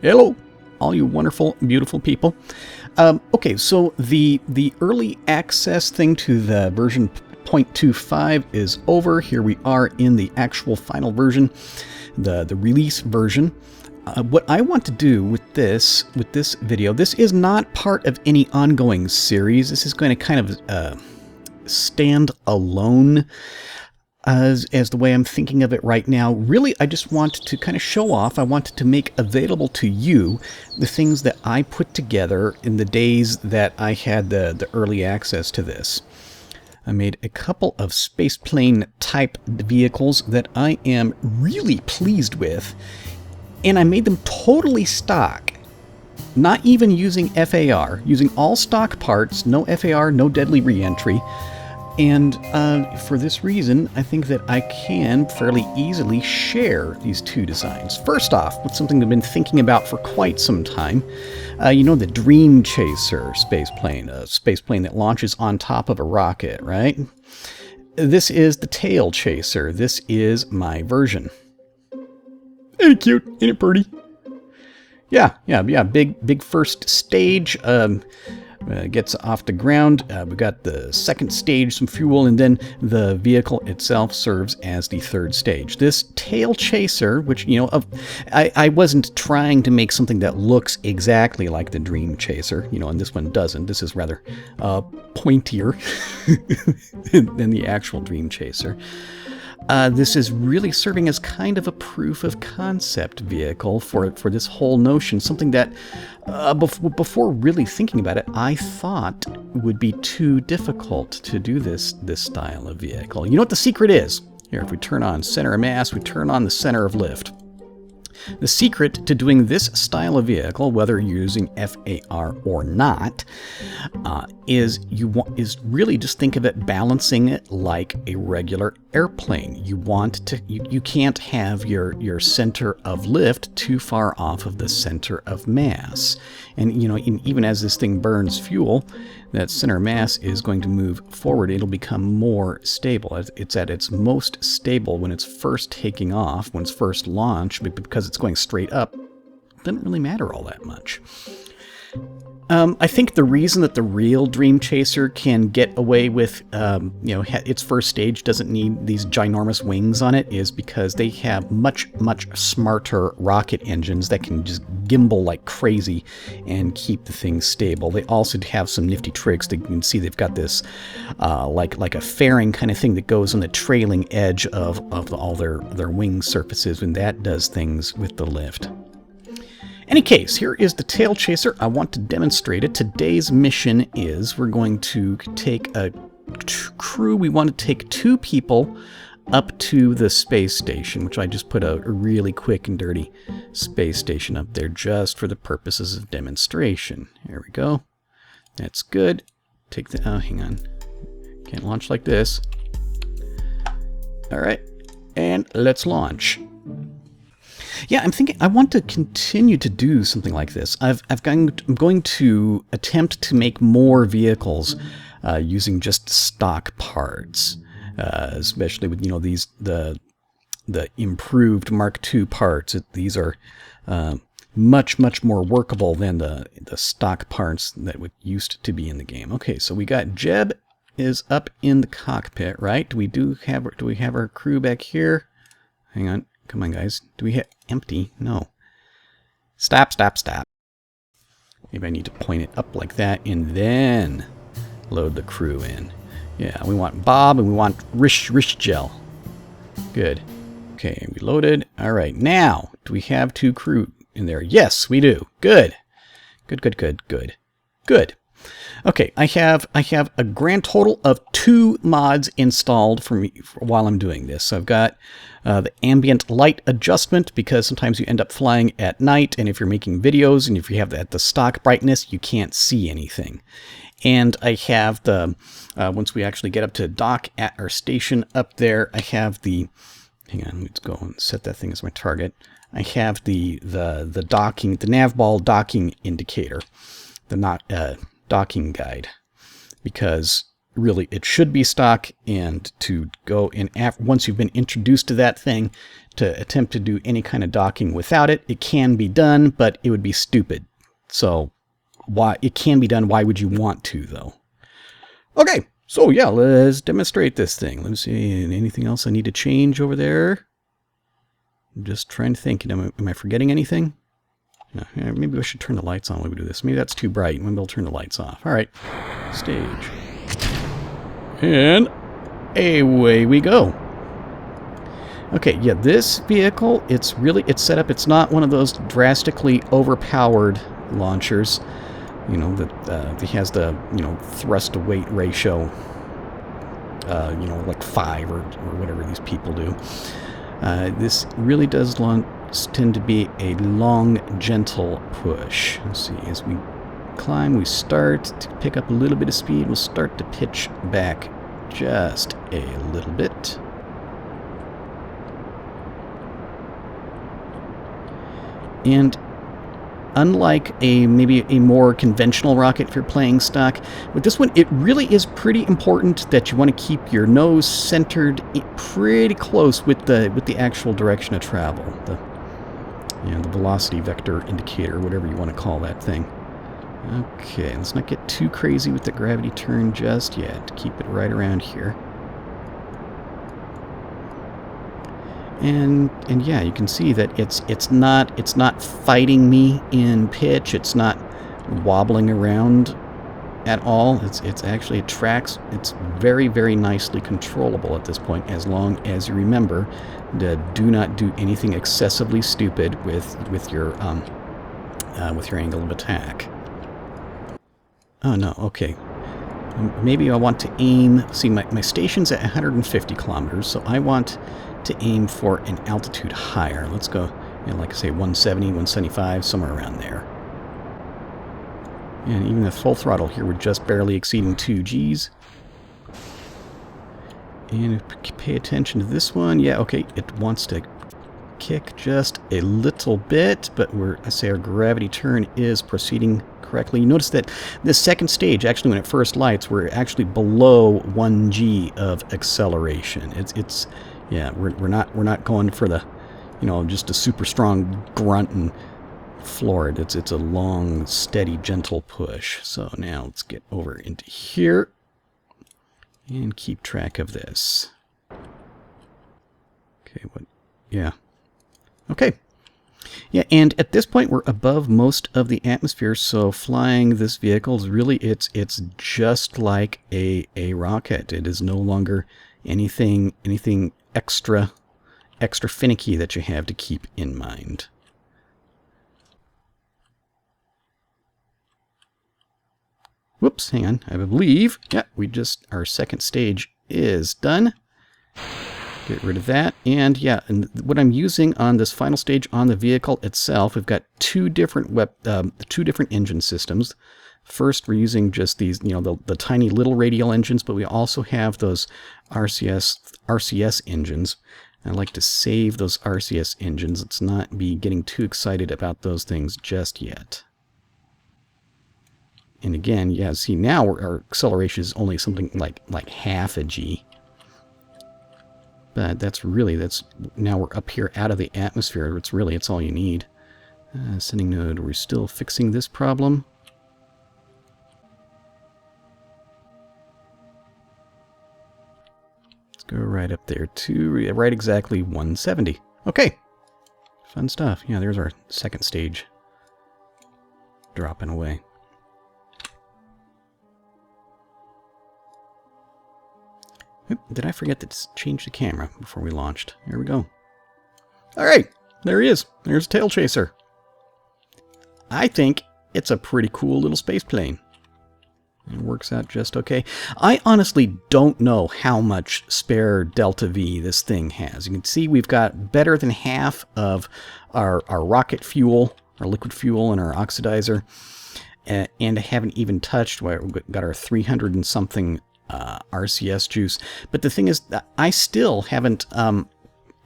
Hello, all you wonderful, beautiful people. Okay, so the early access thing to the version 0.25 is over. Here we are in the actual final version, the release version. What I want to do with this video, this is not part of any ongoing series. This is going to kind of stand alone as the way I'm thinking of it right now. Really, I just want to kind of show off. I wanted to make available to you the things that I put together in the days that I had the early access to this. I made a couple of spaceplane type vehicles that I am really pleased with, and I made them totally stock. Not even using FAR, using all stock parts, no FAR, no deadly re-entry. And for this reason, I think that I can fairly easily share these two designs. First off, with something I've been thinking about for quite some time, you know, the Dream Chaser spaceplane, a spaceplane that launches on top of a rocket, right? This is the TaleChaser. This is my version. Ain't it cute? Ain't it pretty? Yeah. Big first stage. Gets off the ground. We got the second stage, some fuel, and then the vehicle itself serves as the third stage. This TaleChaser, which, you know, I wasn't trying to make something that looks exactly like the Dream Chaser, you know, and this one doesn't. This is rather pointier than the actual Dream Chaser. This is really serving as kind of a proof of concept vehicle for this whole notion, something that before really thinking about it, I thought would be too difficult to do this style of vehicle. You know what the secret is? Here, if we turn on center of mass, we turn on the center of lift. The secret to doing this style of vehicle, whether you're using FAR or not, is really just think of it balancing it like a regular airplane. You can't have your center of lift too far off of the center of mass. And you know, even as this thing burns fuel, that center of mass is going to move forward. It'll become more stable. It's at its most stable when it's first taking off, when it's first launched, because it's going straight up. It doesn't really matter all that much. I think the reason that the real Dream Chaser can get away with, you know, its first stage doesn't need these ginormous wings on it is because they have much smarter rocket engines that can just gimbal like crazy and keep the thing stable. They also have some nifty tricks. You can see they've got this like a fairing kind of thing that goes on the trailing edge of all their wing surfaces, and that does things with the lift. Any case, here is the TaleChaser. I want to demonstrate it. Today's mission is we're going to take a crew. We want to take 2 people up to the space station, which I just put a really quick and dirty space station up there just for the purposes of demonstration. Here we go. That's good. Take the, oh, hang on. Can't launch like this. All right, and let's launch. Yeah, I'm thinking I want to continue to do something like this. I'm going to attempt to make more vehicles using just stock parts, especially with, you know, the improved Mark II parts. These are much more workable than the stock parts that used to be in the game. Okay, so we got Jeb is up in the cockpit, right? Do we have our crew back here? Hang on. Come on, guys. Do we hit empty? No. Stop. Maybe I need to point it up like that and then load the crew in. Yeah, we want Bob and we want Rish Gel. Good. Okay, we loaded. All right, now, do we have 2 crew in there? Yes, we do. Good. Good. Okay, I have a grand total of 2 mods installed for me while I'm doing this. So I've got the ambient light adjustment, because sometimes you end up flying at night, and if you're making videos and if you have the stock brightness, you can't see anything. And I have the once we actually get up to dock at our station up there, I have the, hang on, let's go and set that thing as my target. I have the docking, the nav ball docking indicator, the docking guide, because really, it should be stock, and to go in once you've been introduced to that thing, to attempt to do any kind of docking without it, it can be done, but it would be stupid. So, why it can be done, why would you want to, though? Okay, so yeah, let's demonstrate this thing. Let me see, anything else I need to change over there? I'm just trying to think, am I forgetting anything? No, maybe I should turn the lights on when we do this. Maybe that's too bright. Maybe I'll turn the lights off. All right, stage. And away we go. Okay, yeah, this vehicle, it's set up, it's not one of those drastically overpowered launchers, you know, that has the, you know, thrust to weight ratio, you know, like 5 or whatever these people do. This really does tend to be a long, gentle push. Let's see, as we climb, we start to pick up a little bit of speed. We'll start to pitch back just a little bit. And unlike maybe a more conventional rocket if you're playing stock, with this one, it really is pretty important that you want to keep your nose centered pretty close with the actual direction of travel. The velocity vector indicator, whatever you want to call that thing. Okay, let's not get too crazy with the gravity turn just yet. Keep it right around here. And yeah, you can see that it's not fighting me in pitch. It's not wobbling around at all. It's actually, it tracks. It's very, very nicely controllable at this point, as long as you remember to do not do anything excessively stupid with your angle of attack. Oh no, okay. Maybe I want to aim, see my station's at 150 kilometers, so I want to aim for an altitude higher. Let's go, you know, like I say, 170, 175, somewhere around there. And even at full throttle here, we're just barely exceeding 2 Gs. And if you pay attention to this one, yeah, okay, it wants to kick just a little bit, but our gravity turn is proceeding correctly. You notice that the second stage, actually, when it first lights, we're actually below 1 G of acceleration. Yeah, we're not going for the, you know, just a super strong grunt and floor it. It's a long, steady, gentle push. So now let's get over into here and keep track of this. Okay, what? Yeah. Okay. Yeah, and at this point we're above most of the atmosphere, so flying this vehicle is really, it's just like a rocket. It is no longer anything extra finicky that you have to keep in mind. Whoops, hang on. I believe, yeah, our second stage is done. Get rid of that. And yeah, and what I'm using on this final stage on the vehicle itself, we've got two different engine systems. First, we're using just these, you know, the tiny little radial engines, but we also have those RCS engines. I like to save those RCS engines. Let's not be getting too excited about those things just yet. And again, yeah, see, now our acceleration is only something like half a G. But now we're up here out of the atmosphere. It's all you need. Sending node, we're still fixing this problem. Let's go right up there to right exactly 170. Okay, fun stuff. Yeah, there's our second stage dropping away. Did I forget to change the camera before we launched? Here we go. All right, there he is. There's TaleChaser. I think it's a pretty cool little space plane. It works out just okay. I honestly don't know how much spare delta V this thing has. You can see we've got better than half of our rocket fuel, our liquid fuel, and our oxidizer. And I haven't even touched, we've got our 300 and something RCS juice. But the thing is, I still haven't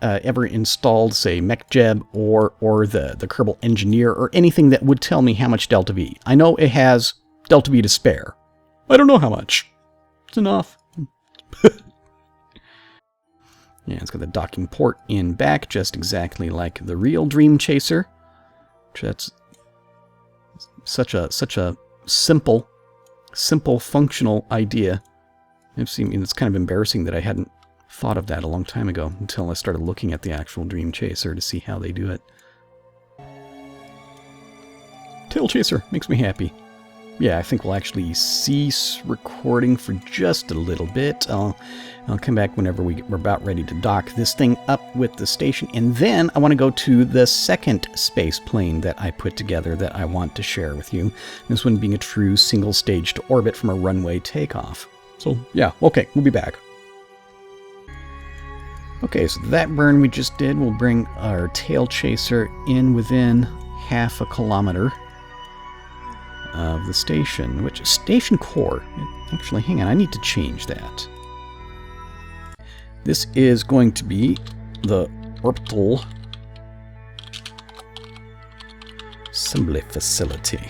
ever installed, say, MechJeb or the Kerbal Engineer or anything that would tell me how much delta V. I know it has delta V to spare. I don't know how much. It's enough. Yeah, it's got the docking port in back, just exactly like the real Dream Chaser. That's such a simple functional idea. It's kind of embarrassing that I hadn't thought of that a long time ago until I started looking at the actual Dream Chaser to see how they do it. TaleChaser makes me happy. Yeah, I think we'll actually cease recording for just a little bit. I'll come back whenever we're about ready to dock this thing up with the station, and then I want to go to the second space plane that I put together that I want to share with you. This one being a true single stage to orbit from a runway takeoff. So yeah, okay, we'll be back. Okay, so that burn we just did will bring our TaleChaser in within half a kilometer of the station, which is station core. Actually, hang on, I need to change that. This is going to be the orbital assembly facility.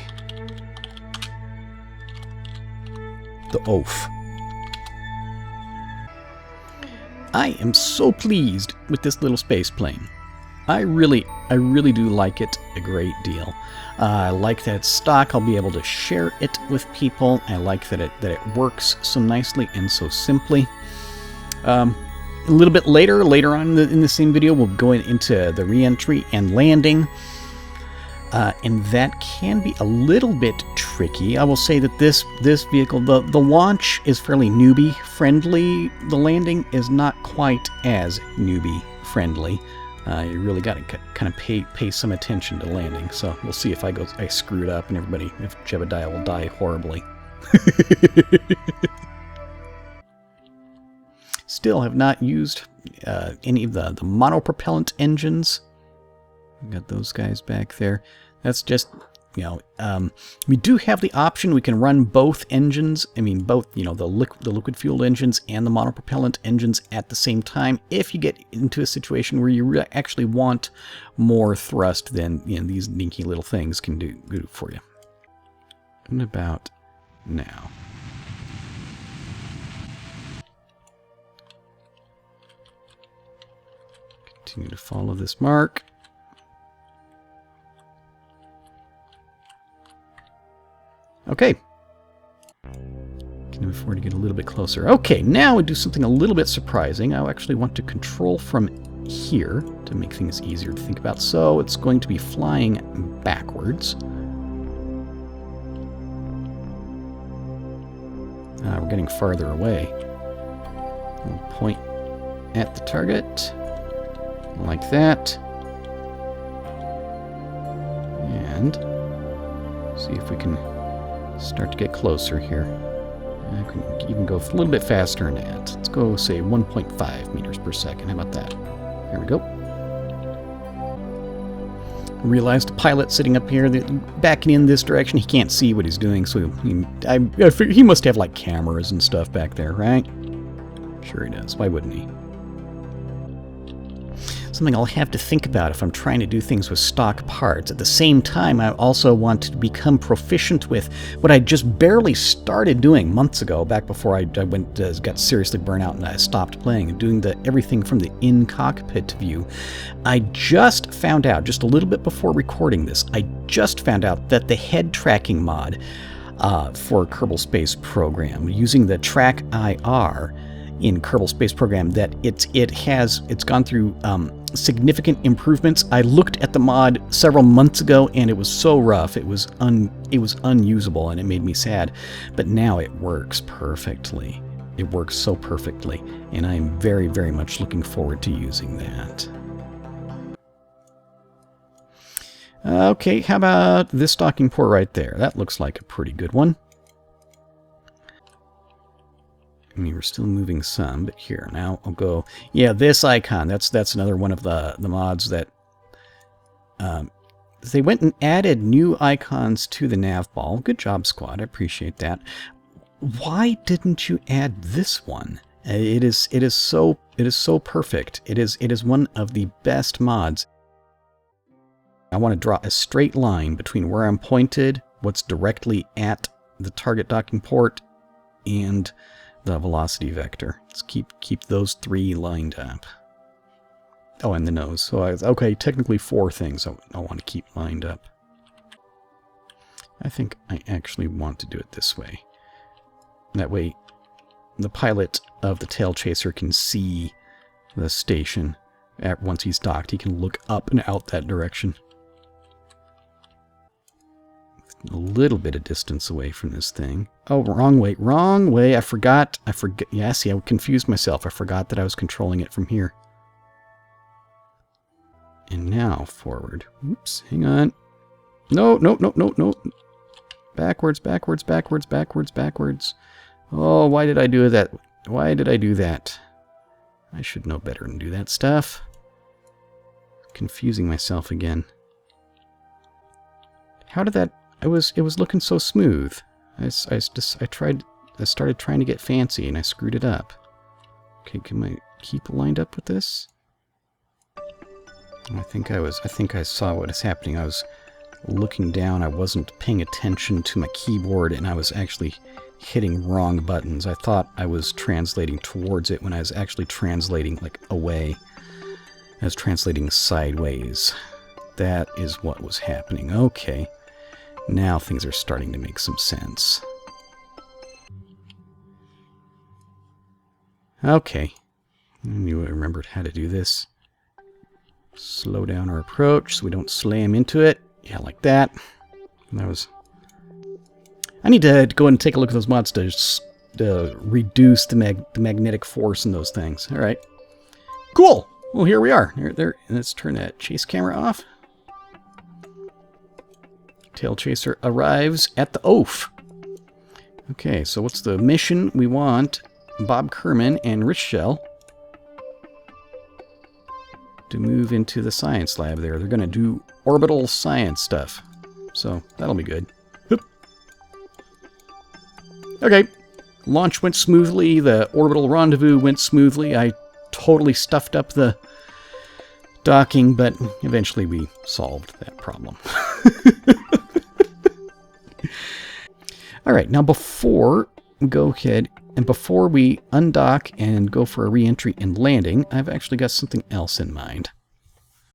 The OAF. I am so pleased with this little space plane. I really do like it a great deal. I like that it's stock. I'll be able to share it with people. I like that it works so nicely and so simply. A little bit later on in the same video, we'll go into the re-entry and landing. And that can be a little bit tricky. I will say that this vehicle, the launch is fairly newbie friendly. The landing is not quite as newbie friendly. You really got to kind of pay some attention to landing. So we'll see if I screw it up and if Jebediah will die horribly. Still have not used any of the monopropellant engines. We've got those guys back there. That's just, we do have the option. We can run both engines. I mean, both, the liquid fueled engines and the monopropellant engines at the same time if you get into a situation where you actually want more thrust than these dinky little things can do for you. And about now. Continue to follow this mark. Okay. Can afford to get a little bit closer. Okay, now we do something a little bit surprising. I actually want to control from here to make things easier to think about. So it's going to be flying backwards. We're getting farther away. We'll point at the target. Like that. And see if we can start to get closer here. I can even go a little bit faster than that. Let's go, say, 1.5 meters per second. How about that? There we go. Realized a pilot sitting up here, backing in this direction. He can't see what he's doing, so I figure he must have, like, cameras and stuff back there, right? Sure he does. Why wouldn't he? Something I'll have to think about if I'm trying to do things with stock parts. At the same time, I also want to become proficient with what I just barely started doing months ago, back before I got seriously burnt out and I stopped playing, and doing everything from the in-cockpit view. I just found out, just a little bit before recording this, I just found out that the head tracking mod for Kerbal Space Program, using the Track IR in Kerbal Space Program, that it's gone through significant improvements. I looked at the mod several months ago and it was so rough, it was unusable, and it made me sad. But now it works perfectly. It works so perfectly, and I am very, very much looking forward to using that. Okay, how about this docking port right there? That looks like a pretty good one. I mean, we're still moving some, but here, now I'll go... Yeah, this icon, that's another one of the mods that... they went and added new icons to the nav ball. Good job, squad. I appreciate that. Why didn't you add this one? It is so perfect. It is one of the best mods. I want to draw a straight line between where I'm pointed, what's directly at the target docking port, and the velocity vector. Let's keep those 3 lined up. Oh, and the nose. So, okay, technically 4 things I want to keep lined up. I think I actually want to do it this way. That way, the pilot of the TaleChaser can see the station. Once he's docked, he can look up and out that direction. A little bit of distance away from this thing. Oh, wrong way. Wrong way. I forgot. Yeah, see, I confused myself. I forgot that I was controlling it from here. And now forward. Oops, hang on. No, no, no, no, no. Backwards, backwards, backwards, backwards, backwards. Oh, why did I do that? Why did I do that? I should know better than do that stuff. Confusing myself again. How did that... It was looking so smooth. I started trying to get fancy and I screwed it up. Okay, can I keep lined up with this? I think I saw what is happening. I was looking down. I wasn't paying attention to my keyboard and I was actually hitting wrong buttons. I thought I was translating towards it when I was actually translating like away. I was translating sideways. That is what was happening. Okay. Now things are starting to make some sense. Okay. I knew I remembered how to do this. Slow down our approach so we don't slam into it. Yeah, like that. That was... I need to go and take a look at those mods to reduce the magnetic force in those things. All right. Cool. Well, here we are. There. Let's turn that chase camera off. TaleChaser arrives at the OAF. Okay, so what's the mission? We want Bob Kerman and Rich Shell to move into the science lab there. They're going to do orbital science stuff. So that'll be good. Oop. Okay. Launch went smoothly. The orbital rendezvous went smoothly. I totally stuffed up the docking, but eventually we solved that problem. All right, now before we go ahead and before we undock and go for a re-entry and landing, I've actually got something else in mind.